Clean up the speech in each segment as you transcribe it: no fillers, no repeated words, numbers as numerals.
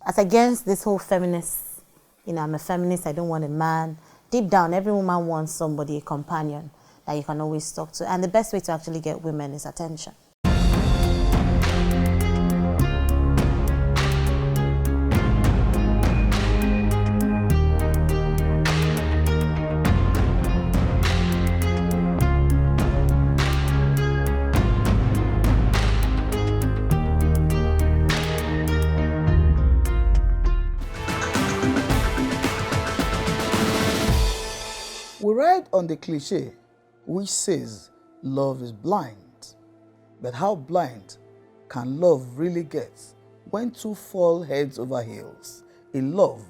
as against this whole feminist, I'm a feminist, I don't want a man. Deep down, every woman wants somebody, a companion that you can always talk to. And the best way to actually get women is attention. We ride on the cliche which says love is blind. But how blind can love really get when two fall heads over heels in love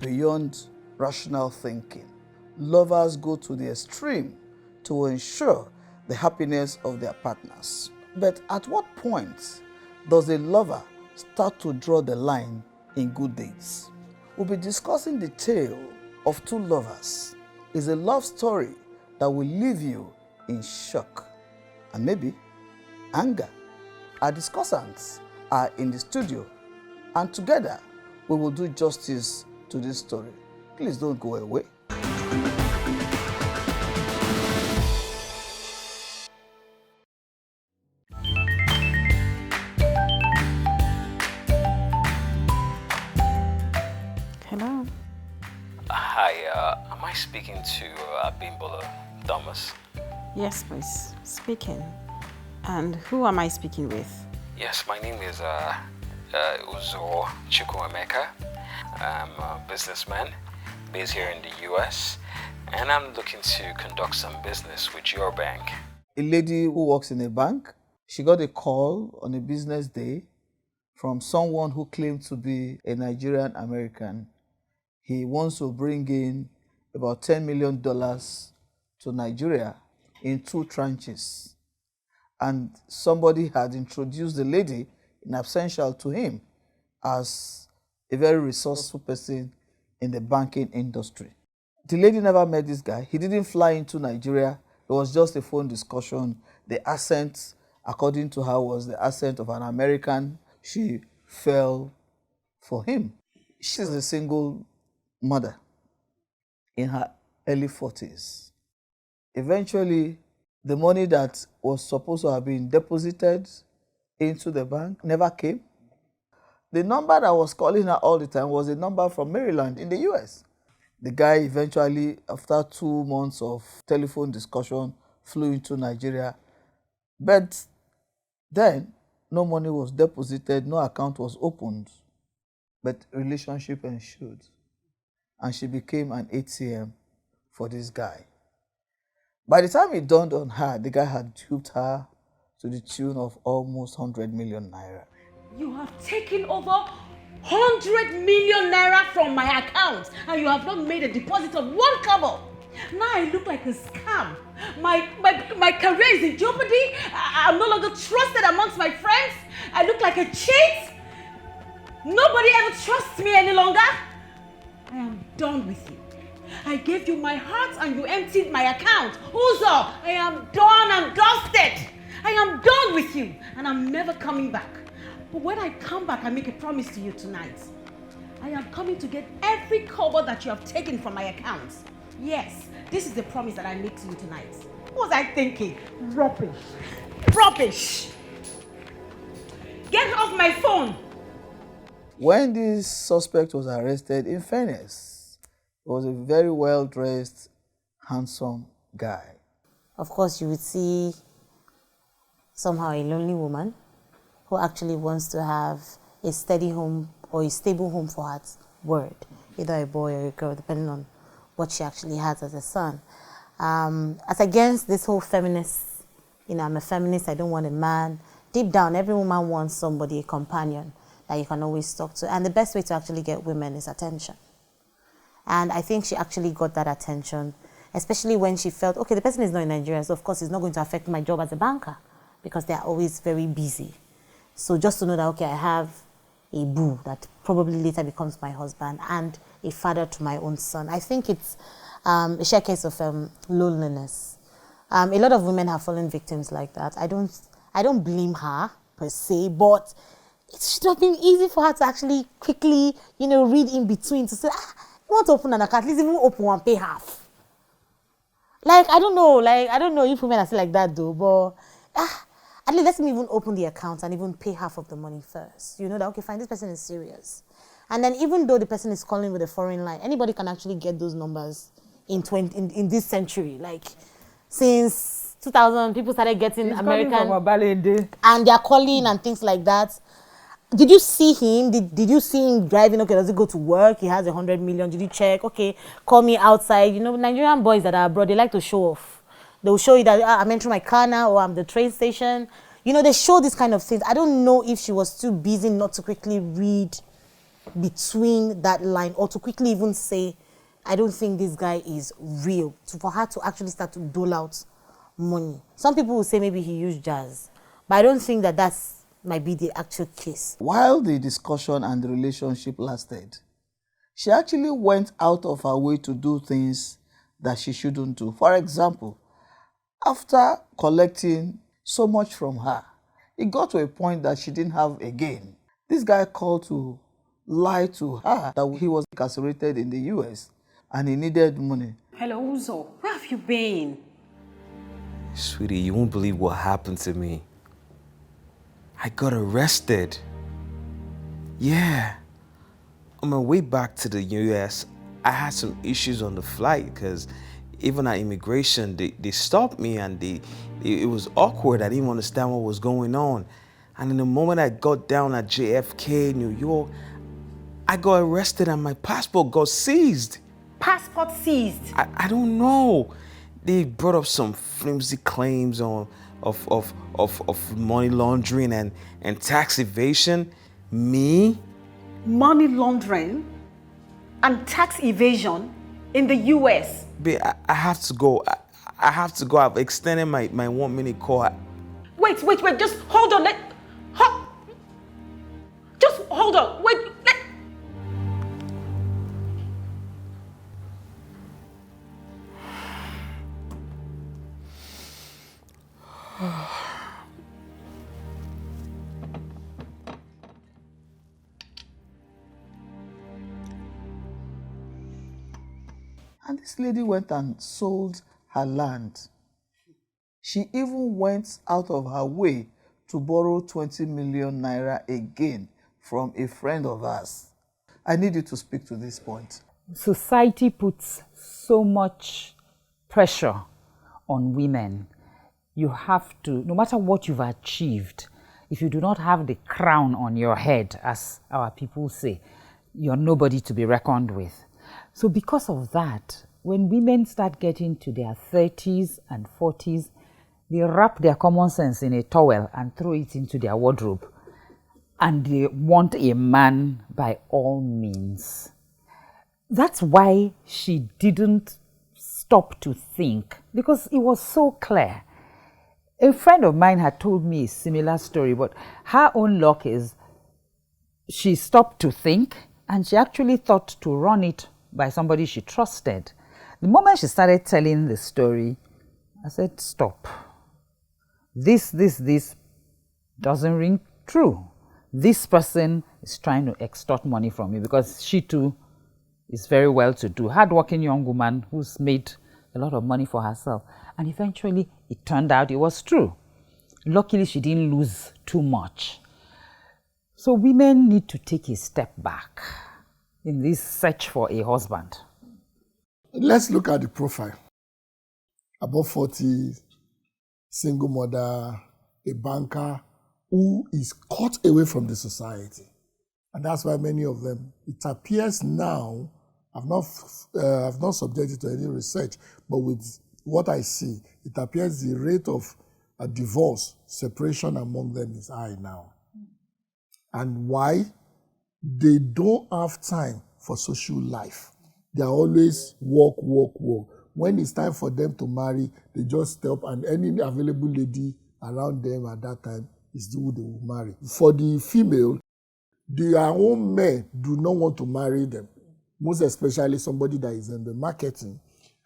beyond rational thinking? Lovers go to the extreme to ensure the happiness of their partners. But at what point does a lover start to draw the line in good deeds? We'll be discussing the tale of two lovers. It's a love story that will leave you in shock and maybe anger. Our discussants are in the studio, and together we will do justice to this story. Please don't go away. Hello. Hi, am I speaking to Bimbola Thomas? Yes, please. Speaking. And who am I speaking with? Yes, my name is Uzo Chukwuemeka. I'm a businessman based here in the US, and I'm looking to conduct some business with your bank. A lady who works in a bank, she got a call on a business day from someone who claimed to be a Nigerian American. He wants to bring in about $10 million to Nigeria in 2 tranches. And somebody had introduced the lady in absentia to him as a very resourceful person in the banking industry. The lady never met this guy. He didn't fly into Nigeria. It was just a phone discussion. The accent, according to her, was the accent of an American. She fell for him. She's a single mother in her early 40s. Eventually, the money that was supposed to have been deposited into the bank never came. The number that was calling her all the time was a number from Maryland in the US. The guy eventually, after 2 months of telephone discussion, flew into Nigeria. But then, no money was deposited, no account was opened, but relationship ensued. And she became an ATM for this guy. By the time it dawned on her, the guy had duped her to the tune of almost 100 million naira. You have taken over 100 million naira from my account, and you have not made a deposit of 1 kobo. Now I look like a scam. My career is in jeopardy. I'm no longer trusted amongst my friends. I look like a cheat. Nobody ever trusts me any longer. I am done with you. I gave you my heart and you emptied my account. Uzo, I am done and dusted. I am done with you and I'm never coming back. But when I come back, I make a promise to you tonight. I am coming to get every kobo that you have taken from my account. Yes, this is the promise that I make to you tonight. What was I thinking? Rubbish. Rubbish. Get off my phone. When this suspect was arrested, in fairness, he was a very well-dressed, handsome guy. Of course, you would see somehow a lonely woman who actually wants to have a steady home or a stable home for her word, either a boy or a girl, depending on what she actually has as a son. As against this whole feminist, I'm a feminist, I don't want a man. Deep down, every woman wants somebody, a companion that you can always talk to. And the best way to actually get women is attention. And I think she actually got that attention, especially when she felt, okay, the person is not in Nigeria, so of course it's not going to affect my job as a banker because they're always very busy. So just to know that, okay, I have a boo that probably later becomes my husband and a father to my own son. I think it's a sheer case of loneliness. A lot of women have fallen victims like that. I don't blame her per se, but it should have been easy for her to actually quickly, read in between to say, you want to open an account, at least even open one, pay half. I don't know if women are still like that though, but at least let me even open the account and even pay half of the money first. You know that, okay, fine, this person is serious. And then even though the person is calling with a foreign line, anybody can actually get those numbers in this century. Since 2000, people started getting American, and they're calling and things like that. Did you see him? Did you see him driving? Okay, does he go to work? He has 100 million. Did you check? Okay, call me outside. Nigerian boys that are abroad, they like to show off. They'll show you that I'm entering my car now, or I'm the train station. They show these kind of things. I don't know if she was too busy not to quickly read between that line, or to quickly even say, I don't think this guy is real, for her to actually start to dole out money. Some people will say maybe he used jazz, but I don't think that might be the actual case. While the discussion and the relationship lasted, she actually went out of her way to do things that she shouldn't do. For example, after collecting so much from her, it got to a point that she didn't have a gain. This guy called to lie to her that he was incarcerated in the US and he needed money. Hello, Uzo. Where have you been? Sweetie, you won't believe what happened to me. I got arrested. Yeah. On my way back to the US, I had some issues on the flight because even at immigration, they stopped me and it was awkward. I didn't understand what was going on. And in the moment I got down at JFK, New York, I got arrested and my passport got seized. Passport seized? I don't know. They brought up some flimsy claims of money laundering and tax evasion. Me? Money laundering and tax evasion in the US? Babe, I have to go. I have to go. I've extended my 1 minute call. Wait. Just hold on. Just hold on. Wait. And this lady went and sold her land. She even went out of her way to borrow 20 million naira again from a friend of ours. I need you to speak to this point. Society puts so much pressure on women. You have to, no matter what you've achieved, if you do not have the crown on your head, as our people say, you're nobody to be reckoned with. So because of that, when women start getting to their 30s and 40s, they wrap their common sense in a towel and throw it into their wardrobe. And they want a man by all means. That's why she didn't stop to think, because it was so clear. A friend of mine had told me a similar story, but her own luck is she stopped to think and she actually thought to run it by somebody she trusted. The moment she started telling the story, I said, stop. This doesn't ring true. This person is trying to extort money from you, because she too is very well-to-do, hardworking young woman who's made a lot of money for herself. And eventually it turned out it was true. Luckily she didn't lose too much. So women need to take a step back in this search for a husband. Let's look at the profile. Above 40, single mother, a banker who is cut away from the society. And that's why many of them, it appears now, I've not subjected to any research, but with what I see, it appears the rate of a divorce, separation among them is high now. And why? They don't have time for social life. They are always work. When it's time for them to marry, they just stop, and any available lady around them at that time is who they will marry. For the female, their own men do not want to marry them, most especially somebody that is in the marketing.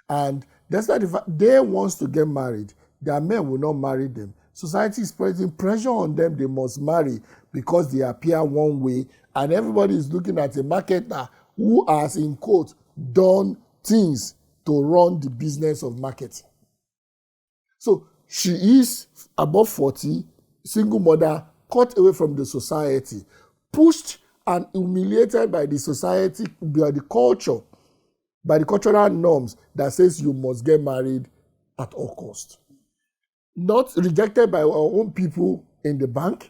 And that's why they want to get married. Their men will not marry them. Society is putting pressure on them. They must marry because they appear one way, and everybody is looking at a marketer who has, in quote, done things to run the business of marketing. So she is above 40, single mother, cut away from the society, pushed and humiliated by the society, by the culture, by the cultural norms that says you must get married at all costs. Not rejected by our own people in the bank,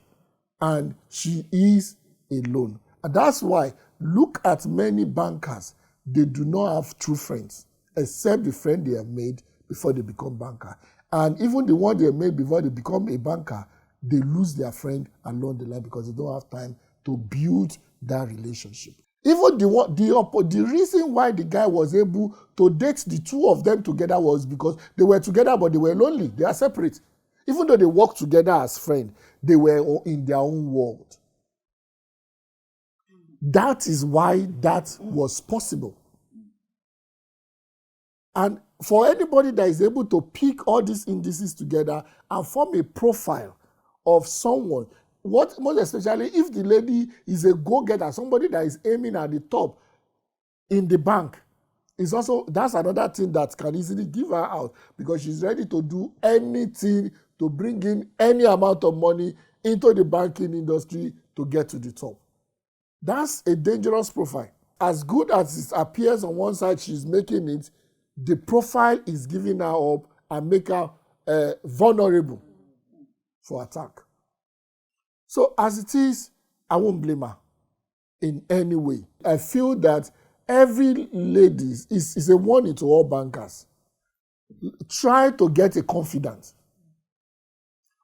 and she is alone. And that's why, look at many bankers, they do not have true friends, except the friend they have made before they become banker. And even the one they made before they become a banker, they lose their friend along the line because they don't have time to build that relationship. Even the reason why the guy was able to date the two of them together was because they were together, but they were lonely. They are separate. Even though they worked together as friends, they were in their own world. That is why that was possible. And for anybody that is able to pick all these indices together and form a profile of someone, what most especially if the lady is a go-getter, somebody that is aiming at the top in the bank, is also, that's another thing that can easily give her out because she's ready to do anything to bring in any amount of money into the banking industry to get to the top. That's a dangerous profile. As good as it appears on one side, she's making it, the profile is giving her up and make her vulnerable for attack. So as it is, I won't blame her in any way. I feel that every lady is a warning to all bankers. Try to get a confidant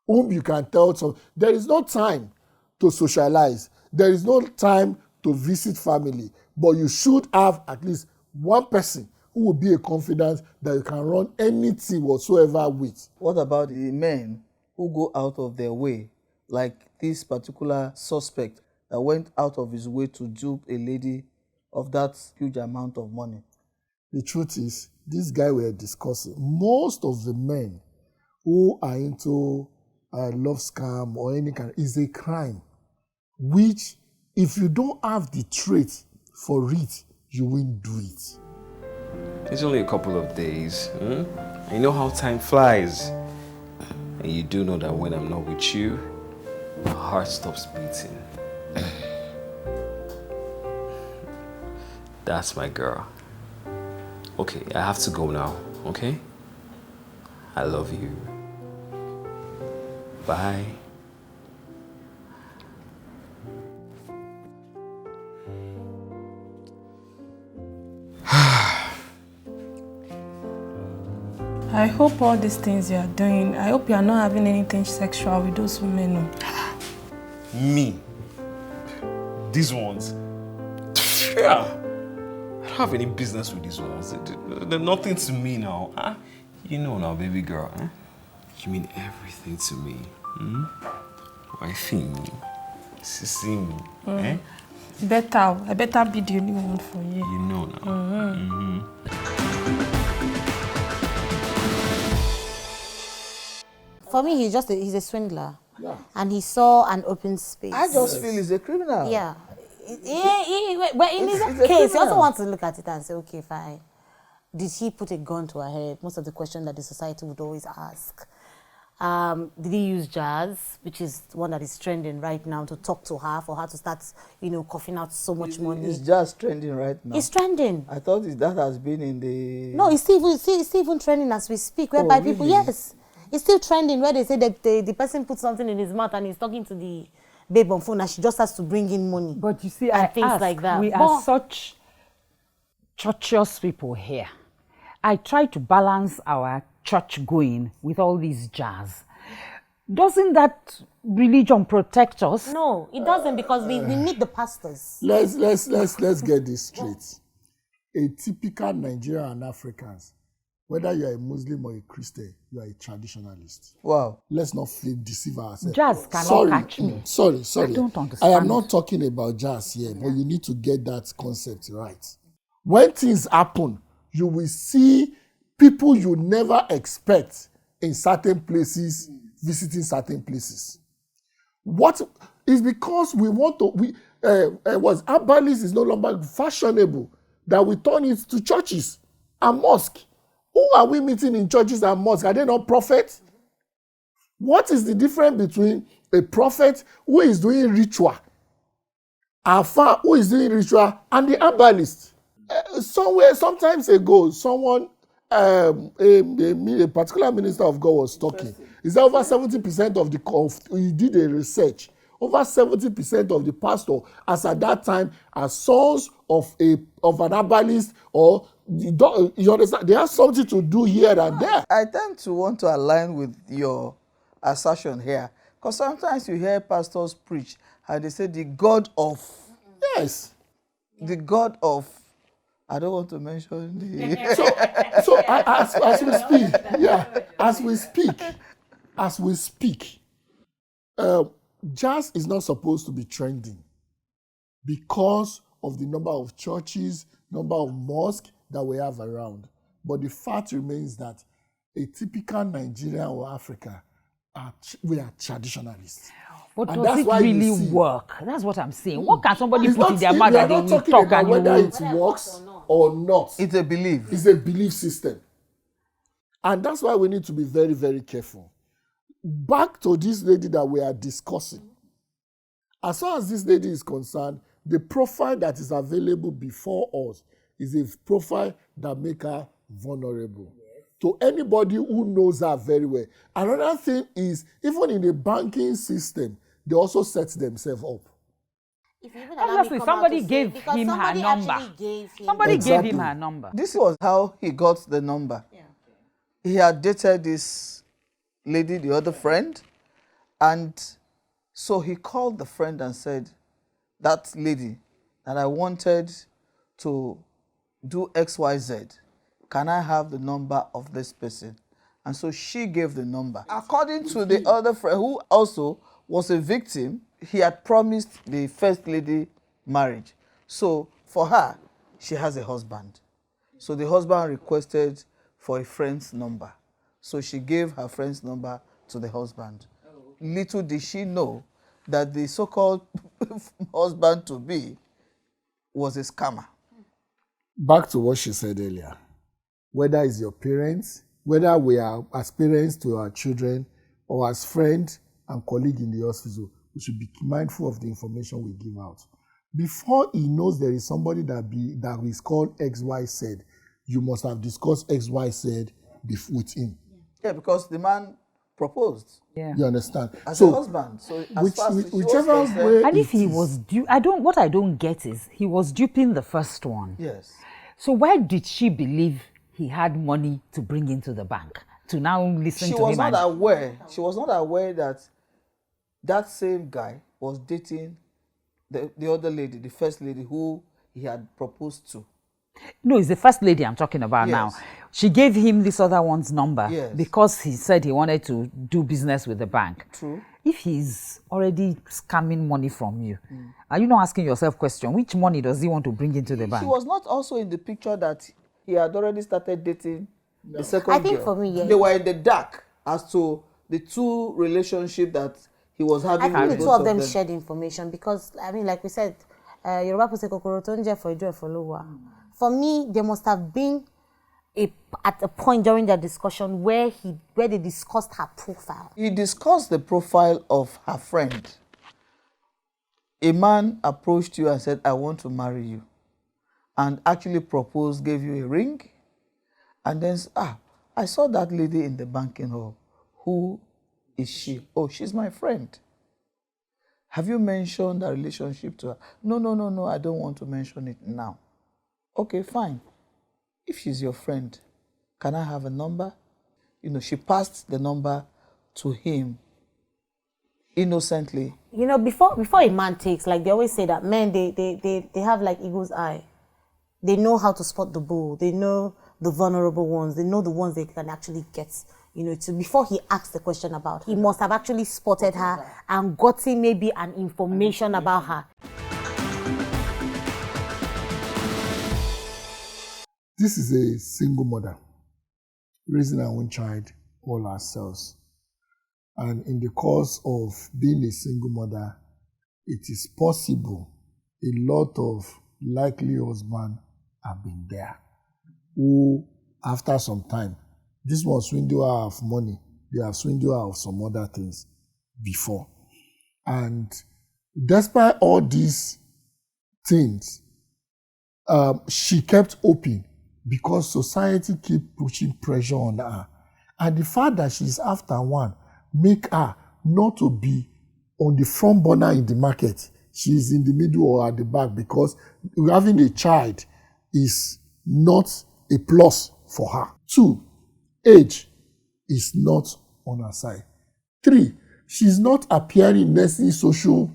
whom you can tell. So there is no time to socialize. There is no time to visit family. But you should have at least one person who will be a confidant that you can run anything whatsoever with. What about the men who go out of their way, like this particular suspect that went out of his way to dupe a lady of that huge amount of money? The truth is, this guy we are discussing, most of the men who are into love scam or any kind, is a crime, which if you don't have the trait for it, you won't do it. It's only a couple of days. You know how time flies. And you do know that when I'm not with you, my heart stops beating. That's my girl. Okay, I have to go now, okay? I love you. Bye. I hope all these things you are doing, I hope you are not having anything sexual with those women. Me? These ones? Yeah. I don't have any business with these ones. They're nothing to me now. Huh? You know now, baby girl. Huh? You mean everything to me. Wifey me. Sissy me. Eh? I better be the only one for you. You know now. For me, he's a swindler. Yeah. And he saw an open space. I just feel he's a criminal. Yeah. But in It's his a case, you also criminal. want to look at it and say, okay, fine. Did he put a gun to her head? Most of the questions that the society would always ask. Did he use jazz, which is one that is trending right now, to talk to her, for her to start, coughing out so much money? It's just trending right now. It's trending. I thought that has been in the... No, it's still even trending as we speak, whereby people, really? yes. It's still trending where they say that the person puts something in his mouth and he's talking to the babe on phone and she just has to bring in money. But you see, and things like that. We are such churchious people here. I try to balance our church going with all these jazz. Doesn't that religion protect us? No, it doesn't, because we meet the pastors. Let's get this straight. A typical Nigerian and Africans, whether you are a Muslim or a Christian, you are a traditionalist. Wow. Let's not deceive ourselves. Jazz cannot catch me. Sorry. I don't understand. I am not talking about jazz here, but you need to get that concept right. When things happen, you will see people you never expect in certain places visiting certain places. What is because we want to, herbalist is no longer fashionable, that we turn it to churches and mosques. Who are we meeting in churches and mosques? Are they not prophets? What is the difference between a prophet who is doing ritual, Alpha who is doing ritual, and the herbalist? Sometimes ago, someone, a particular minister of God was talking. He said over 70% he did a research. Over 70% of the pastor, as at that time, are sons of an herbalist, or you understand? They have something to do here and there. I tend to want to align with your assertion here, because sometimes you hear pastors preach and they say the God of, yes, the God of, I don't want to mention the. So as we speak, as we speak, jazz is not supposed to be trending because of the number of churches, number of mosques that we have around. But the fact remains that a typical Nigerian or Africa, we are traditionalists. But And does that's it why you really see- work? That's what I'm saying. What can somebody It's put in their mouth we are that they not will talking talk about and you whether will... it works or not. It's a belief. It's a belief system. And that's why we need to be very, very careful. Back to this lady that we are discussing. As far as this lady is concerned, the profile that is available before us is a profile that makes her vulnerable to anybody who knows her very well. Another thing is, even in the banking system, they also set themselves up. If you even allow me Obviously, come out somebody to say, gave because him her somebody number. actually gave him Somebody the- gave him Exactly. her number. This was how he got the number. He had dated this lady, the other friend, and so he called the friend and said, that lady that I wanted to do XYZ, can I have the number of this person? And so she gave the number. According to the other friend, who also was a victim, he had promised the first lady marriage. So for her, she has a husband. So the husband requested for a friend's number. So she gave her friend's number to the husband. Little did she know that the so-called husband-to-be was a scammer. Back to what she said earlier. Whether it's your parents, whether we are as parents to our children, or as friends and colleagues in the hospital, we should be mindful of the information we give out. Before he knows there is somebody that is called XYZ, you must have discussed XYZ with him. Yeah, because the man proposed You understand? as a husband. So as far as she was whichever concerned- way And if it he is, was what I don't get is, he was duping the first one. Yes. So why did she believe he had money to bring into the bank to now listen She to was him? not aware. She was not aware that that same guy was dating the other lady, the first lady who he had proposed to. No, it's the first lady I'm talking about now. Yes. She gave him this other one's number Yes. because he said he wanted to do business with the bank. True. If he's already scamming money from you, are you not asking yourself question, which money does he want to bring into the bank? She was not also in the picture that he had already started dating the second I think girl. for me, yeah. They were in the dark as to the two relationship that he was having I think with the two both of them shared information because, I mean, like we said, Yoruba people say kokoro to nje for ijo efolowa. For me, there must have been at a point during their discussion where they discussed her profile. He discussed the profile of her friend. A man approached you and said, I want to marry you. And actually proposed, gave you a ring. And then, I saw that lady in the banking hall. Who is she? Oh, she's my friend. Have you mentioned the relationship to her? No, I don't want to mention it now. Okay, fine. If she's your friend, can I have a number? She passed the number to him innocently. Before a man takes, like they always say that men, they have like eagle's eye. They know how to spot the bull. They know the vulnerable ones. They know the ones they can actually get. Before he asks the question about, he must have actually spotted her and gotten maybe an information about her. this is a single mother raising her own child all ourselves. And in the course of being a single mother, it is possible a lot of likely husbands have been there who, after some time, this one swindle her of money, they have swindled her of some other things before. And despite all these things, she kept open because society keep pushing pressure on her. And the fact that she's after one make her not to be on the front burner in the market. She's in the middle or at the back because having a child is not a plus for her. 2, age is not on her side. 3, she's not appearing in necessary social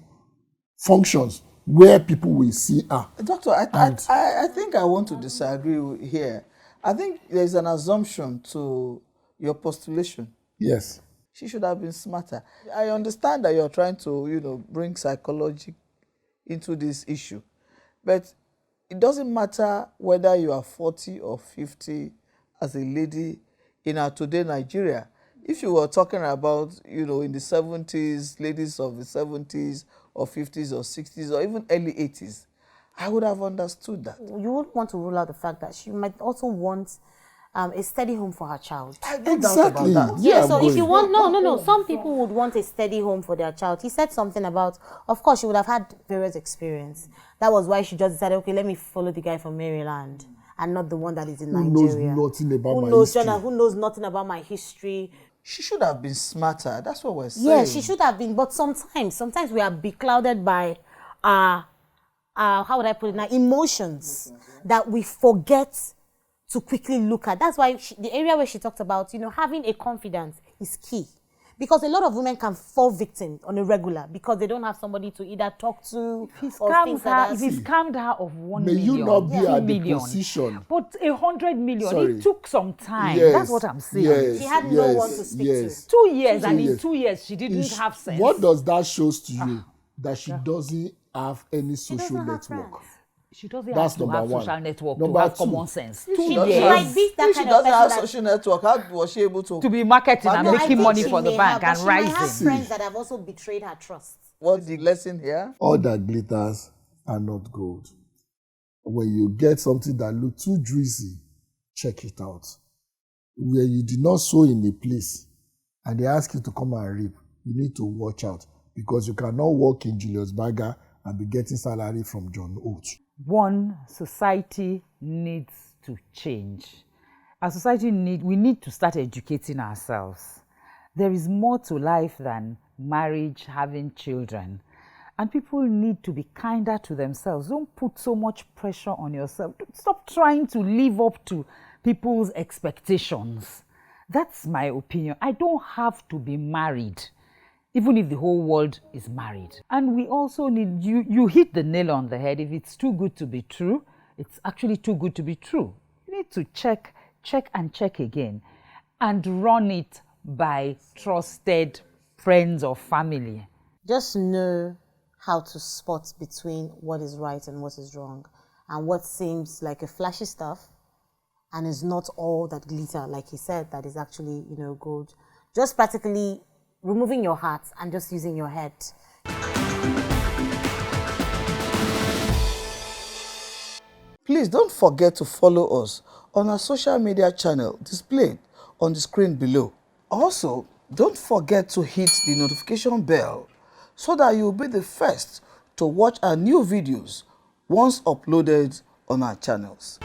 functions where people will see her. Doctor, I think I want to disagree here. I think there's an assumption to your postulation. Yes. She should have been smarter. I understand that you're trying to, bring psychology into this issue. But it doesn't matter whether you are 40 or 50 as a lady in our today Nigeria. If you were talking about, in the 70s, ladies of the 70s or 50s or 60s or even early 80s, I would have understood that. You wouldn't want to rule out the fact that she might also want a steady home for her child. Exactly. Yeah, so if you want, no. Some people would want a steady home for their child. He said something about, of course, she would have had various experience. That was why she just decided, okay, let me follow the guy from Maryland and not the one that is in Nigeria. Who knows nothing about my history. Who knows nothing about my history. She should have been smarter. That's what we're saying. Yeah, she should have been. But sometimes we are beclouded by how would I put it now? Emotions that we forget to quickly look at. That's why the area where she talked about, having a confidence is key. Because a lot of women can fall victim on a regular because they don't have somebody to either talk to or things like that. If he scammed her of 1 May million, you not be at the 2 million, position. but 100 million, Sorry. it took some time. Yes, That's what I'm saying. yes, She had no one to speak yes. to. 2 years, 2 and in years. 2 years, she didn't have sense. What does that shows to you? That she doesn't have any social network. She doesn't That's have to number have one. social network Number to have 2. common sense. 2 She years might be that If she kind of doesn't have person that... social network, how was she able to? to be marketing and No, I making think money she for the may bank have, and but she might have rising. friends that have also betrayed her trust. What's the lesson here? All that glitters are not gold. When you get something that looks too juicy, check it out. Where you did not sow in a place and they ask you to come and reap, you need to watch out because you cannot work in Julius Berger and be getting salary from John Oates. One, society needs to change. Our society we need to start educating ourselves. There is more to life than marriage, having children. And people need to be kinder to themselves. Don't put so much pressure on yourself. Stop trying to live up to people's expectations. That's my opinion. I don't have to be married, even if the whole world is married. And we also need, you hit the nail on the head. If it's too good to be true, it's actually too good to be true. You need to check and check again and run it by trusted friends or family. Just know how to spot between what is right and what is wrong, and what seems like a flashy stuff and is not all that glitter, like he said, that is actually, gold. Just practically removing your heart and just using your head. Please don't forget to follow us on our social media channel displayed on the screen below. Also, don't forget to hit the notification bell so that you'll be the first to watch our new videos once uploaded on our channels.